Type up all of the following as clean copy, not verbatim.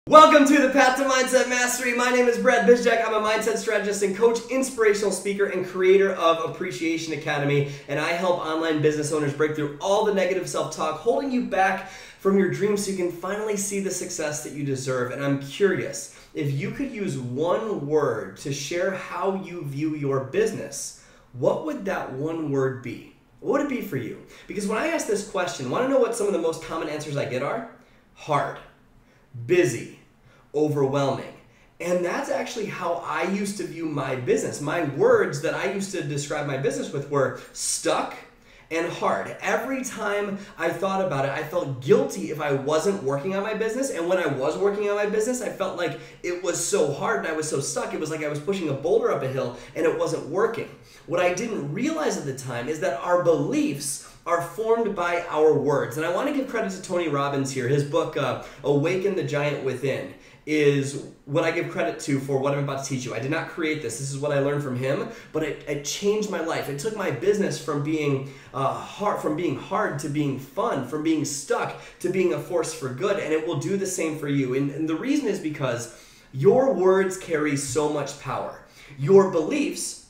Welcome to the Path to Mindset Mastery. My name is Brad Bizjack. I'm a mindset strategist and coach, inspirational speaker, and creator of Appreciation Academy. And I help online business owners break through all the negative self-talk holding you back from your dreams so you can finally see the success that you deserve. And I'm curious, if you could use one word to share how you view your business, what would that one word be? What would it be for you? Because when I ask this question, want to know what some of the most common answers I get are? Hard, busy, overwhelming. And that's actually how I used to view my business. My words that I used to describe my business with were stuck and hard. Every time I thought about it, I felt guilty if I wasn't working on my business. And when I was working on my business, I felt like it was so hard and I was so stuck. It was like I was pushing a boulder up a hill and it wasn't working. What I didn't realize at the time is that our beliefs are formed by our words. And I want to give credit to Tony Robbins here. His book, Awaken the Giant Within, is what I give credit to for what I'm about to teach you. I did not create this. This is what I learned from him, but it changed my life. It took my business from being hard to being fun, from being stuck to being a force for good, and it will do the same for you. And the reason is because your words carry so much power. Your beliefs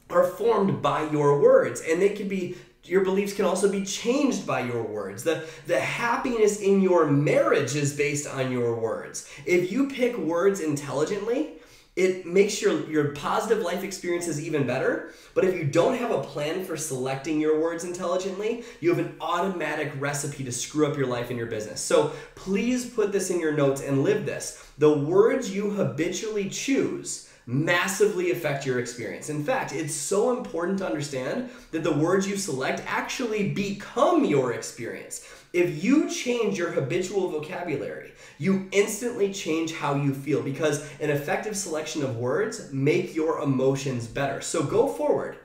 are formed by your words, and they can be your beliefs can also be changed by your words. The happiness in your marriage is based on your words. If you pick words intelligently, it makes your positive life experiences even better. But if you don't have a plan for selecting your words intelligently, you have an automatic recipe to screw up your life and your business. So please put this in your notes and live this. The words you habitually choose massively affect your experience. In fact, it's so important to understand that the words you select actually become your experience. If you change your habitual vocabulary, you instantly change how you feel because an effective selection of words make your emotions better. So go forward.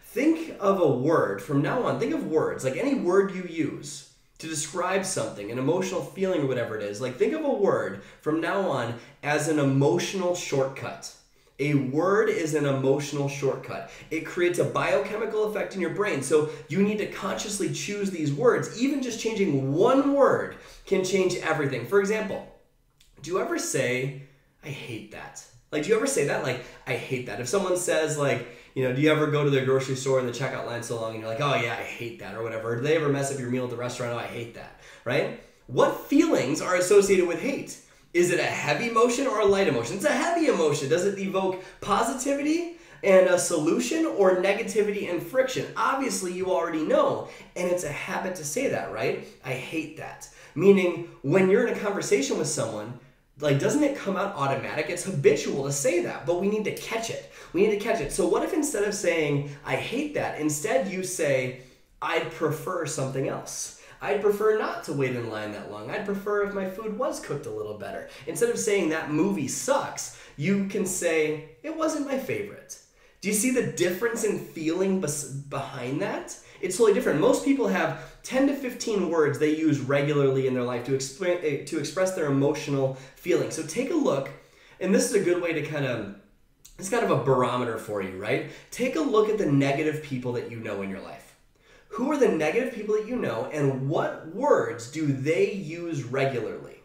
Think of a word from now on. Think of words, like any word you use to describe something, an emotional feeling or whatever it is. Like think of a word from now on as an emotional shortcut. A word is an emotional shortcut. It creates a biochemical effect in your brain. So you need to consciously choose these words. Even just changing one word can change everything. For example, do you ever say, I hate that? Like, do you ever say that? Like, I hate that. If someone says like, do you ever go to the grocery store and the checkout line so long and you're like, oh yeah, I hate that or whatever. Do they ever mess up your meal at the restaurant? Oh, I hate that, right? What feelings are associated with hate? Is it a heavy emotion or a light emotion? It's a heavy emotion. Does it evoke positivity and a solution or negativity and friction? Obviously, you already know, and it's a habit to say that, right? I hate that. Meaning, when you're in a conversation with someone, like, doesn't it come out automatic? It's habitual to say that, but we need to catch it. We need to catch it. So what if instead of saying, I hate that, instead you say, I'd prefer something else? I'd prefer not to wait in line that long. I'd prefer if my food was cooked a little better. Instead of saying that movie sucks, you can say, it wasn't my favorite. Do you see the difference in feeling behind that? It's totally different. Most people have 10 to 15 words they use regularly in their life to express their emotional feelings. So take a look, and this is a good way to it's kind of a barometer for you, right? Take a look at the negative people that you know in your life. Who are the negative people that you know, and what words do they use regularly?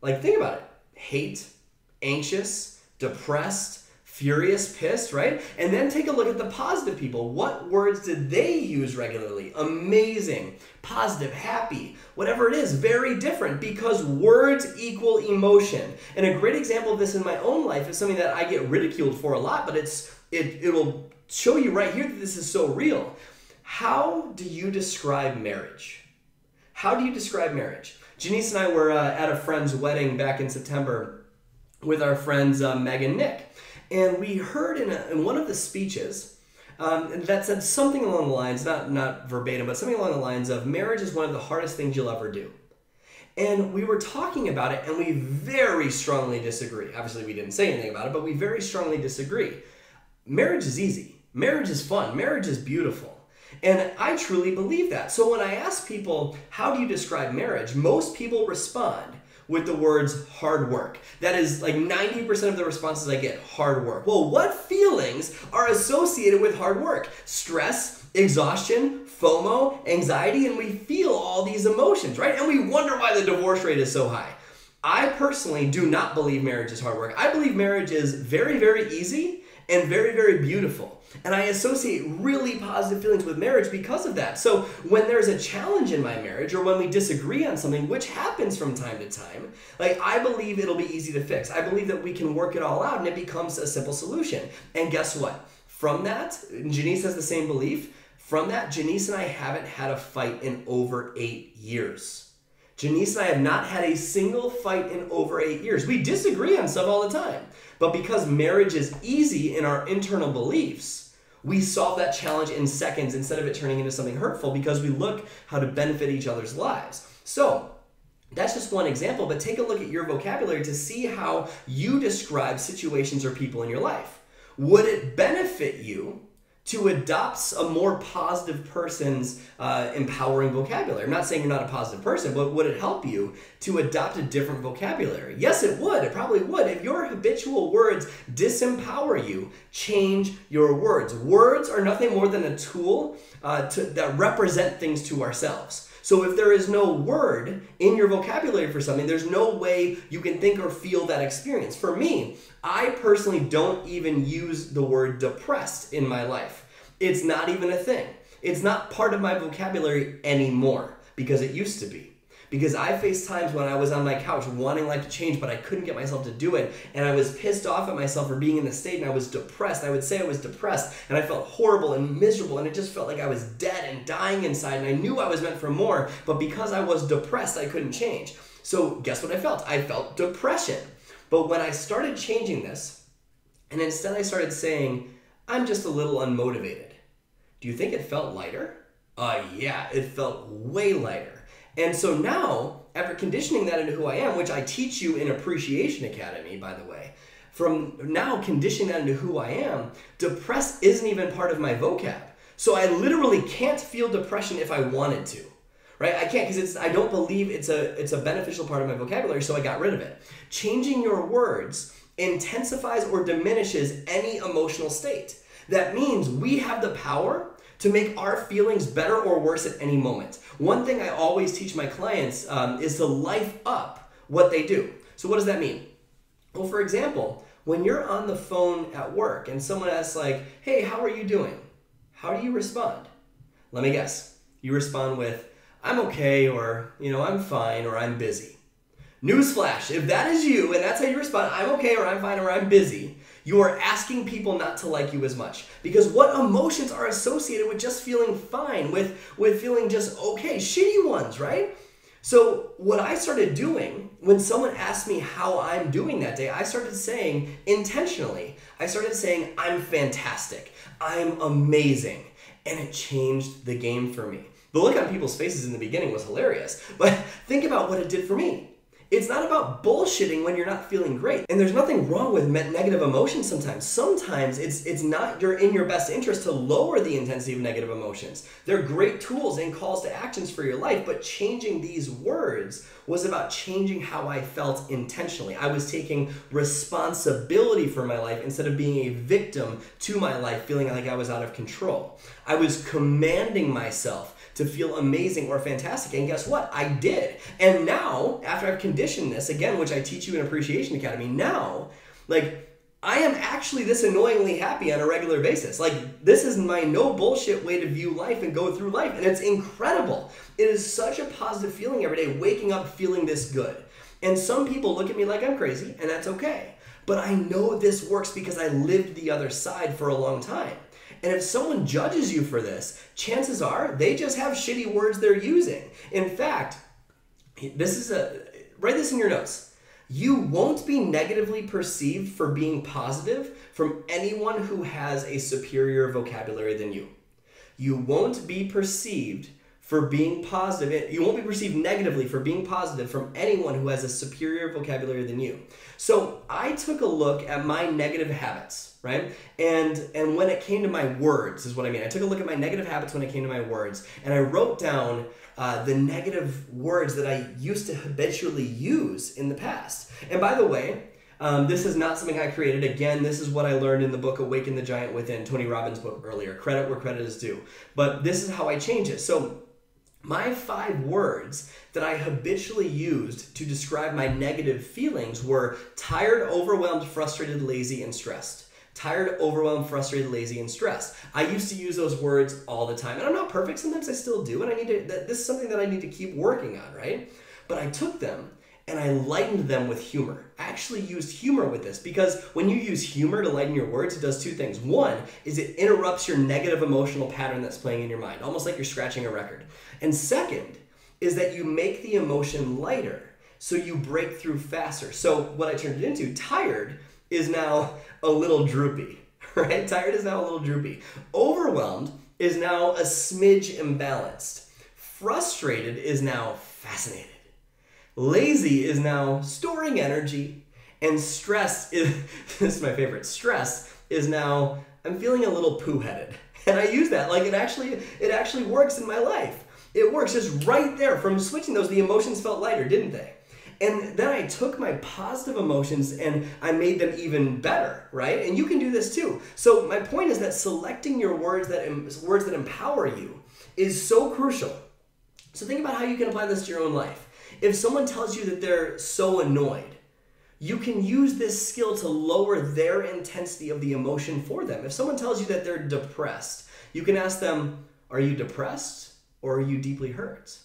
Like, think about it. Hate, anxious, depressed, furious, pissed, right? And then take a look at the positive people. What words did they use regularly? Amazing, positive, happy, whatever it is, very different because words equal emotion. And a great example of this in my own life is something that I get ridiculed for a lot, but it will show you right here that this is so real. How do you describe marriage? How do you describe marriage? Janice and I were at a friend's wedding back in September with our friends Meg and Nick. And we heard in one of the speeches that said something along the lines, not verbatim, but something along the lines of marriage is one of the hardest things you'll ever do. And we were talking about it and we very strongly disagree. Obviously we didn't say anything about it, but we very strongly disagree. Marriage is easy. Marriage is fun. Marriage is beautiful. And I truly believe that. So when I ask people, how do you describe marriage? Most people respond with the words hard work. That is like 90% of the responses I get, hard work. Well, what feelings are associated with hard work? Stress, exhaustion, FOMO, anxiety, and we feel all these emotions, right? And we wonder why the divorce rate is so high. I personally do not believe marriage is hard work. I believe marriage is very, very easy and very, very beautiful. And I associate really positive feelings with marriage because of that. So when there's a challenge in my marriage or when we disagree on something, which happens from time to time, like I believe it'll be easy to fix. I believe that we can work it all out and it becomes a simple solution. And guess what? From that, Janice has the same belief. From that, Janice and I haven't had a fight in over 8 years. Janice and I have not had a single fight in over 8 years. We disagree on stuff all the time. But because marriage is easy in our internal beliefs, we solve that challenge in seconds instead of it turning into something hurtful because we look how to benefit each other's lives. So that's just one example, but take a look at your vocabulary to see how you describe situations or people in your life. Would it benefit you to adopt a more positive person's empowering vocabulary? I'm not saying you're not a positive person, but would it help you to adopt a different vocabulary? Yes, it would. It probably would. If your habitual words disempower you, change your words. Words are nothing more than a tool that represent things to ourselves. So if there is no word in your vocabulary for something, there's no way you can think or feel that experience. For me, I personally don't even use the word depressed in my life. It's not even a thing. It's not part of my vocabulary anymore because it used to be. Because I faced times when I was on my couch wanting life to change, but I couldn't get myself to do it. And I was pissed off at myself for being in this state, and I was depressed. I would say I was depressed, and I felt horrible and miserable, and it just felt like I was dead and dying inside, and I knew I was meant for more, but because I was depressed, I couldn't change. So guess what I felt? I felt depression. But when I started changing this, and instead I started saying, I'm just a little unmotivated, do you think it felt lighter? Yeah, it felt way lighter. And so now, after conditioning that into who I am, which I teach you in Appreciation Academy, by the way, from now conditioning that into who I am, depressed isn't even part of my vocab. So I literally can't feel depression if I wanted to, right? I can't because I don't believe it's a beneficial part of my vocabulary, so I got rid of it. Changing your words intensifies or diminishes any emotional state. That means we have the power to make our feelings better or worse at any moment. One thing I always teach my clients is to life up what they do. So what does that mean? Well, for example, when you're on the phone at work and someone asks like, hey, how are you doing? How do you respond? Let me guess. You respond with, I'm okay, or I'm fine, or I'm busy. Newsflash, if that is you and that's how you respond, I'm okay, or I'm fine, or I'm busy, you are asking people not to like you as much. Because what emotions are associated with just feeling fine, with feeling just okay? Shitty ones, right? So what I started doing when someone asked me how I'm doing that day, I started saying intentionally, I'm fantastic, I'm amazing. And it changed the game for me. The look on people's faces in the beginning was hilarious, but think about what it did for me. It's not about bullshitting when you're not feeling great. And there's nothing wrong with negative emotions sometimes. Sometimes it's not in your best interest to lower the intensity of negative emotions. They're great tools and calls to actions for your life, but changing these words was about changing how I felt intentionally. I was taking responsibility for my life instead of being a victim to my life, feeling like I was out of control. I was commanding myself to feel amazing or fantastic. And guess what? I did. And now, after I've conditioned this, again, which I teach you in Appreciation Academy, now, I am actually this annoyingly happy on a regular basis. This is my no bullshit way to view life and go through life. And it's incredible. It is such a positive feeling every day, waking up feeling this good. And some people look at me like I'm crazy, and that's okay. But I know this works because I lived the other side for a long time. And if someone judges you for this, chances are they just have shitty words they're using. In fact, write this in your notes. You won't be negatively perceived for being positive from anyone who has a superior vocabulary than you. You won't be perceived for being positive. You won't be perceived negatively for being positive from anyone who has a superior vocabulary than you. So I took a look at my negative habits, right? And when it came to my words is what I mean. I took a look at my negative habits when it came to my words, and I wrote down the negative words that I used to habitually use in the past. And by the way, this is not something I created. Again, this is what I learned in the book Awaken the Giant Within, Tony Robbins' book earlier. Credit where credit is due. But this is how I change it. So My 5 words that I habitually used to describe my negative feelings were tired, overwhelmed, frustrated, lazy, and stressed. Tired, overwhelmed, frustrated, lazy, and stressed. I used to use those words all the time. And I'm not perfect. Sometimes I still do. And this is something that I need to keep working on, right? But I took them and I lightened them with humor. I actually used humor with this because when you use humor to lighten your words, it does 2 things. One is it interrupts your negative emotional pattern that's playing in your mind, almost like you're scratching a record. And second is that you make the emotion lighter, so you break through faster. So what I turned it into, tired is now a little droopy, right? Tired is now a little droopy. Overwhelmed is now a smidge imbalanced. Frustrated is now fascinated. Lazy is now storing energy. And stress is, this is my favorite, stress is now, I'm feeling a little poo-headed. And I use that, like it actually works in my life. It works just right there. From switching those, the emotions felt lighter, didn't they? And then I took my positive emotions and I made them even better, right? And you can do this too. So my point is that selecting your words that empower you is so crucial. So think about how you can apply this to your own life. If someone tells you that they're so annoyed, you can use this skill to lower their intensity of the emotion for them. If someone tells you that they're depressed, you can ask them, are you depressed or are you deeply hurt?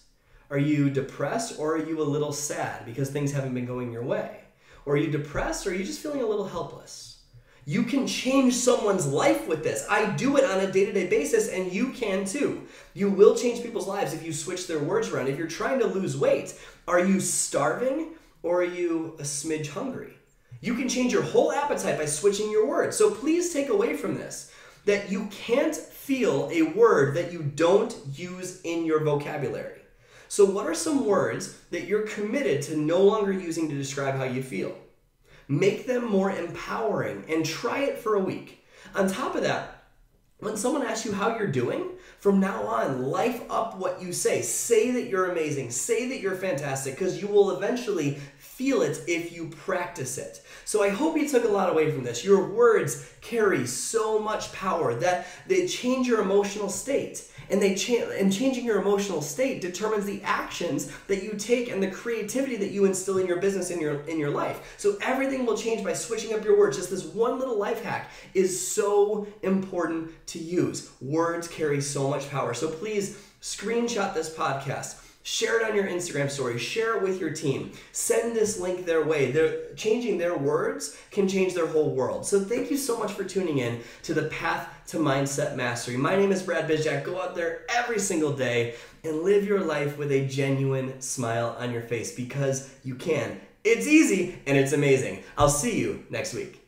Are you depressed or are you a little sad because things haven't been going your way? Or are you depressed or are you just feeling a little helpless? You can change someone's life with this. I do it on a day-to-day basis and you can too. You will change people's lives if you switch their words around. If you're trying to lose weight, are you starving or are you a smidge hungry? You can change your whole appetite by switching your words. So please take away from this that you can't feel a word that you don't use in your vocabulary. So what are some words that you're committed to no longer using to describe how you feel? Make them more empowering and try it for a week. On top of that, when someone asks you how you're doing, from now on, life up what you say. Say that you're amazing. Say that you're fantastic, because you will eventually feel it if you practice it. So I hope you took a lot away from this. Your words carry so much power that they change your emotional state. And changing your emotional state determines the actions that you take and the creativity that you instill in your business, in your life. So everything will change by switching up your words. Just this one little life hack is so important to use. Words carry so much power. So please screenshot this podcast. Share it on your Instagram story. Share it with your team. Send this link their way. Changing their words can change their whole world. So thank you so much for tuning in to the Path to Mindset Mastery. My name is Brad Bizjack. Go out there every single day and live your life with a genuine smile on your face, because you can. It's easy and it's amazing. I'll see you next week.